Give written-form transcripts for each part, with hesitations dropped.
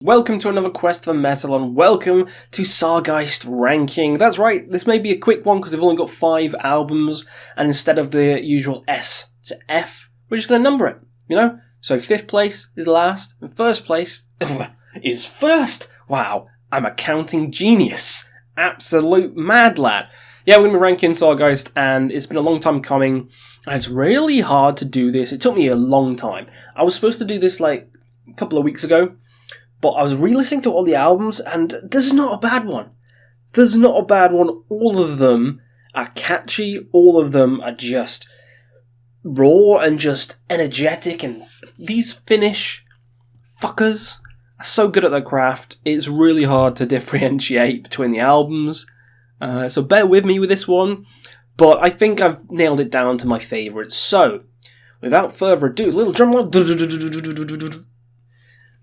Welcome to another Quest for Metal, and welcome to Sargeist Ranking. That's right, this may be a quick one because they've only got 5 albums, and instead of the usual S to F, we're just going to number it, So 5th place is last, and 1st place is first. Wow, I'm a counting genius. Absolute mad lad. Yeah, we're going to be ranking Sargeist, and it's been a long time coming, and it's really hard to do this. It took me a long time. I was supposed to do this like a couple of weeks ago, but I was re-listening to all the albums, and there's not a bad one. There's not a bad one. All of them are catchy. All of them are just raw and just energetic. And these Finnish fuckers are so good at their craft. It's really hard to differentiate between the albums. So bear with me with this one. But I think I've nailed it down to my favourites. So, without further ado, little drum roll.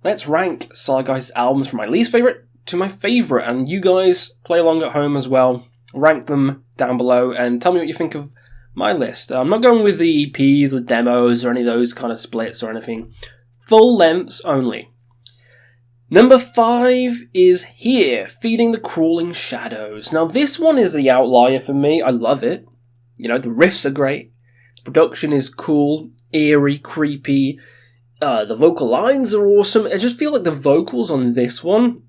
Let's rank Sargeist albums from my least favourite to my favourite, and you guys play along at home as well. Rank them down below and tell me what you think of my list. I'm not going with the EPs, the demos, or any of those kind of splits or anything. Full lengths only. Number 5 is here, Feeding the Crawling Shadows. Now this one is the outlier for me. I love it. The riffs are great. The production is cool, eerie, creepy. The vocal lines are awesome. I just feel like the vocals on this one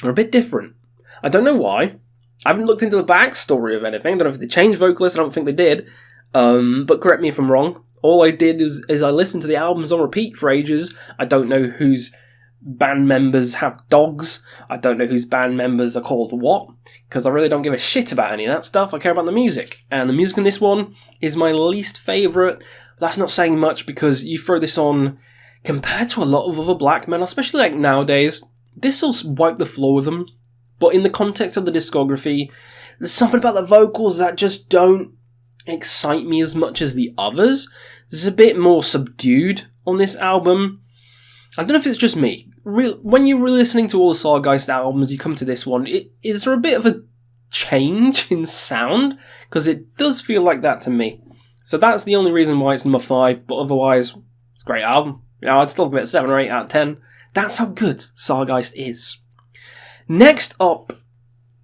are a bit different. I don't know why. I haven't looked into the backstory of anything. I don't know if they changed vocalists. I don't think they did. But correct me if I'm wrong. All I did is I listened to the albums on repeat for ages. I don't know whose band members have dogs. I don't know whose band members are called what. Because I really don't give a shit about any of that stuff. I care about the music. And the music in this one is my least favourite. That's not saying much because you throw this on compared to a lot of other black metal, especially like nowadays, this'll wipe the floor with them. But in the context of the discography, there's something about the vocals that just don't excite me as much as the others. It's a bit more subdued on this album. I don't know if it's just me. When you're listening to all the Sargeist albums, you come to this one, is there a bit of a change in sound? Because it does feel like that to me. So that's the only reason why it's number 5, but otherwise, it's a great album. I'd still give it a 7 or 8 out of 10. That's how good Sargeist is. Next up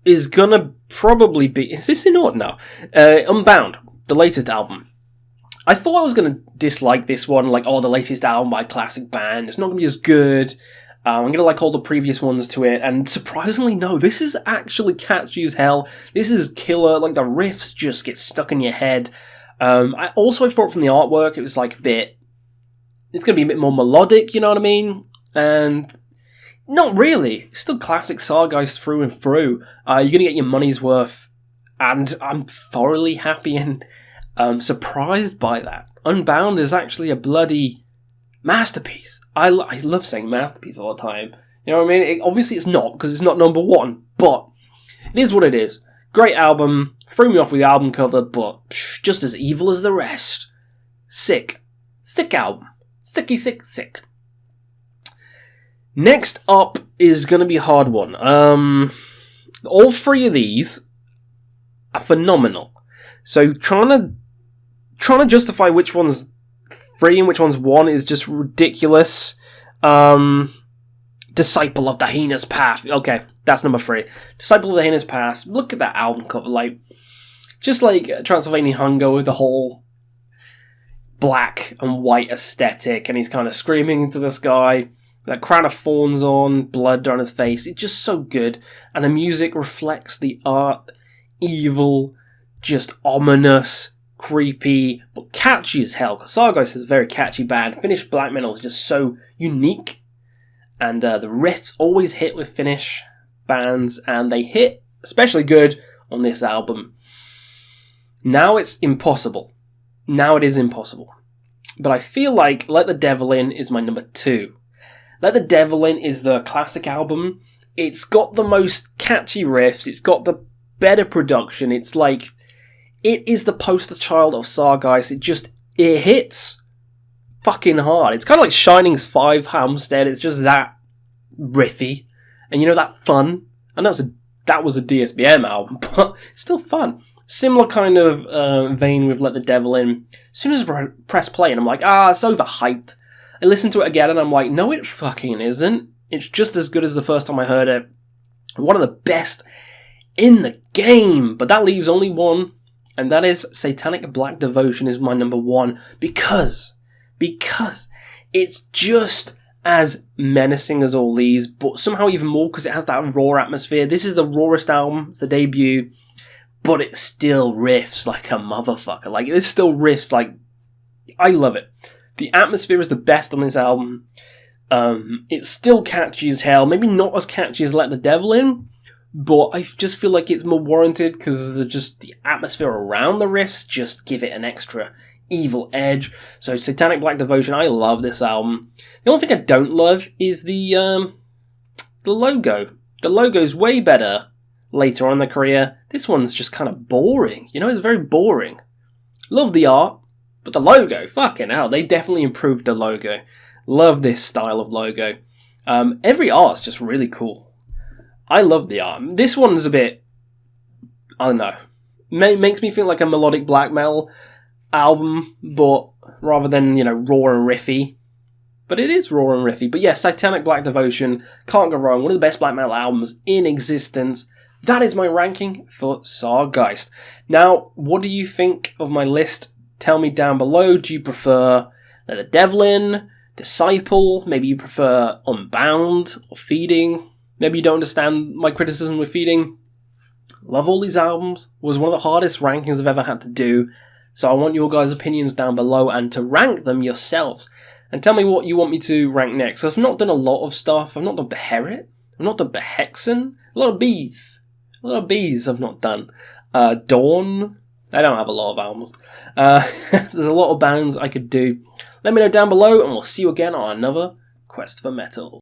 is gonna probably be... Is this in order? No. Unbound, the latest album. I thought I was gonna dislike this one, like, the latest album by a classic band. It's not gonna be as good. I'm gonna like all the previous ones to it. And surprisingly, no, this is actually catchy as hell. This is killer. Like, the riffs just get stuck in your head. I thought from the artwork, it was like a bit... It's going to be a bit more melodic, you know what I mean? And not really. It's still classic Sargeist through and through. You're going to get your money's worth. And I'm thoroughly happy and surprised by that. Unbound is actually a bloody masterpiece. I love saying masterpiece all the time. You know what I mean? Obviously it's not, because it's not number 1. But it is what it is. Great album. Threw me off with the album cover, but just as evil as the rest. Sick. Sick album. Sicky, sick, sick. Next up is going to be a hard one. All 3 of these are phenomenal. So trying to justify which one's 3 and which one's 1 is just ridiculous. Disciple of the Heinous Path. Okay, that's number 3. Disciple of the Heinous Path. Look at that album cover, just like Transylvanian Hunger with the whole black and white aesthetic, and he's kind of screaming into the sky, that crown of thorns on, blood on his face. It's just so good, and the music reflects the art. Evil, just ominous, creepy, but catchy as hell, because Sargeist is a very catchy band. Finnish black metal is just so unique, and the riffs always hit with Finnish bands, and they hit especially good on this album. Now it's impossible. Now it is impossible. But I feel like Let the Devil In is my number 2. Let the Devil In is the classic album. It's got the most catchy riffs. It's got the better production. It's like... It is the poster child of Sargeist. It hits fucking hard. It's kind of like Shining's 5 Halmstead. It's just that riffy. And that fun. I know that was a DSBM album, but it's still fun. Similar kind of vein with Let the Devil In. As soon as I press play and I'm like, it's overhyped. I listen to it again and I'm like, no it fucking isn't. It's just as good as the first time I heard it. One of the best in the game. But that leaves only one, and that is Satanic Black Devotion is my number one. Because it's just as menacing as all these, but somehow even more because it has that raw atmosphere. This is the rawest album, it's the debut, but it still riffs like a motherfucker. Like, it still riffs like... I love it. The atmosphere is the best on this album. It's still catchy as hell. Maybe not as catchy as Let the Devil In, but I just feel like it's more warranted because the atmosphere around the riffs just give it an extra evil edge. So Satanic Black Devotion, I love this album. The only thing I don't love is the logo. The logo's way better later on in the career. This one's just kind of boring. You know, it's very boring. Love the art, but the logo, fucking hell, they definitely improved the logo. Love this style of logo. Every art's just really cool. I love the art. This one's a bit, I don't know, makes me feel like a melodic black metal album, but rather than, you know, raw and riffy. But it is raw and riffy. But yeah, Satanic Black Devotion, can't go wrong. One of the best black metal albums in existence. That is my ranking for Sargeist. Now, what do you think of my list? Tell me down below. Do you prefer Let the Devil In, Disciple? Maybe you prefer Unbound or Feeding? Maybe you don't understand my criticism with Feeding. Love all these albums. It was one of the hardest rankings I've ever had to do. So I want your guys' opinions down below and to rank them yourselves. And tell me what you want me to rank next. So I've not done a lot of stuff. I've not done Beherit. I've not done Behexen. A lot of Bees. I've not done. Dawn. I don't have a lot of albums. There's a lot of bands I could do. Let me know down below and we'll see you again on another Quest for Metal.